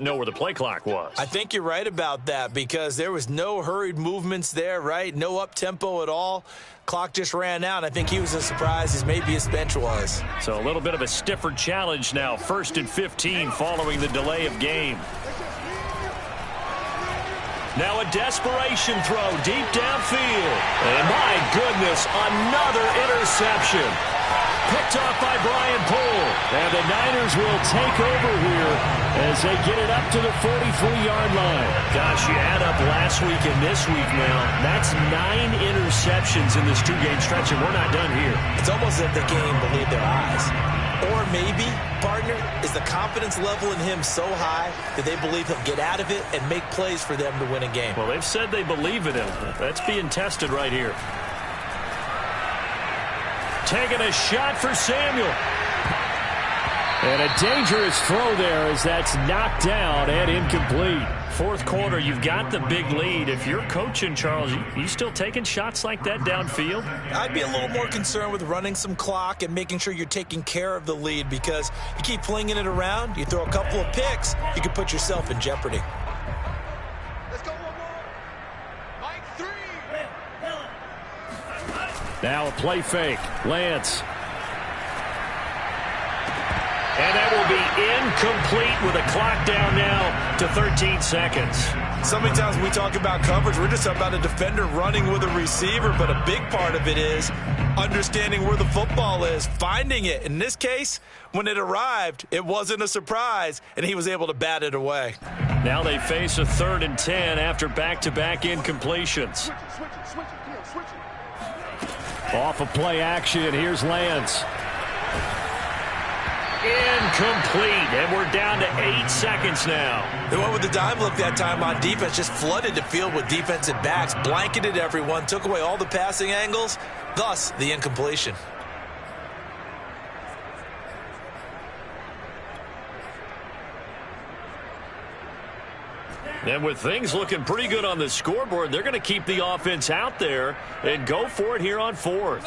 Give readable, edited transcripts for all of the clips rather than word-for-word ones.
know where the play clock was. I think you're right about that because there was no hurried movements there, right? No up-tempo at all. Clock just ran out. I think he was as surprised as maybe his bench was. So a little bit of a stiffer challenge now. 1st and 15 following the delay of game. Now a desperation throw deep downfield. And my goodness, another interception. Picked off by Brian Poole. And the Niners will take over here as they get it up to the 43-yard line. Gosh, you add up last week and this week now. That's 9 interceptions in this 2-game stretch, and we're not done here. It's almost as if they can't even believe their eyes. Or maybe, partner, is the confidence level in him so high that they believe he'll get out of it and make plays for them to win a game. Well, they've said they believe in him. That's being tested right here. Taking a shot for Samuel. And a dangerous throw there as that's knocked down and incomplete. 4th quarter, you've got the big lead. If you're coaching, Charles, you still taking shots like that downfield? I'd be a little more concerned with running some clock and making sure you're taking care of the lead because you keep flinging it around, you throw a couple of picks, you can put yourself in jeopardy. Let's go one more. Mike 3. Now a play fake. Lance. And that will be incomplete with a clock down now to 13 seconds. So many times when we talk about coverage, we're just talking about a defender running with a receiver, but a big part of it is understanding where the football is, finding it. In this case, when it arrived, it wasn't a surprise, and he was able to bat it away. Now they face a 3rd and 10 after back-to-back incompletions. Off of play action, here's Lance. Incomplete, and we're down to 8 seconds now. They went with the dime look that time on defense, just flooded the field with defensive backs, blanketed everyone, took away all the passing angles, thus the incompletion. And with things looking pretty good on the scoreboard, they're going to keep the offense out there and go for it here on 4th.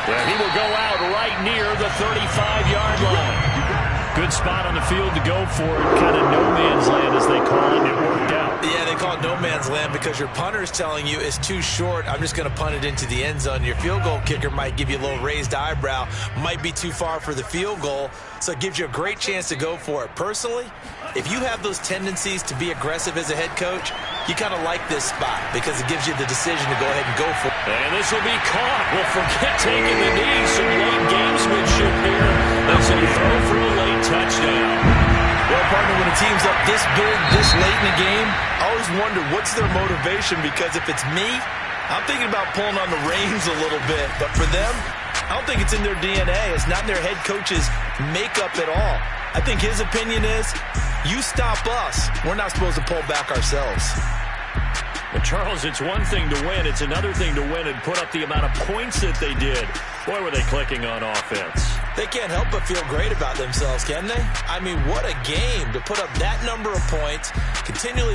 Yeah, he will go out right near the 35-yard line. Good spot on the field to go for it. Kind of no man's land, as they call it, and it worked out. Yeah, they call it no man's land because your punter is telling you it's too short. I'm just going to punt it into the end zone. Your field goal kicker might give you a little raised eyebrow. Might be too far for the field goal, so it gives you a great chance to go for it. Personally, if you have those tendencies to be aggressive as a head coach, you kind of like this spot because it gives you the decision to go ahead and go for it. And this will be caught. Well, forget taking the knee. Some late gamesmanship here. That's a throw for a late touchdown. Well, partner, when a team's up this big, this late in the game, I always wonder what's their motivation because if it's me, I'm thinking about pulling on the reins a little bit. But for them, I don't think it's in their DNA. It's not in their head coach's makeup at all. I think his opinion is, you stop us, we're not supposed to pull back ourselves. But Charles, it's one thing to win. It's another thing to win and put up the amount of points that they did. Boy, were they clicking on offense. They can't help but feel great about themselves, can they? I mean, what a game to put up that number of points, continually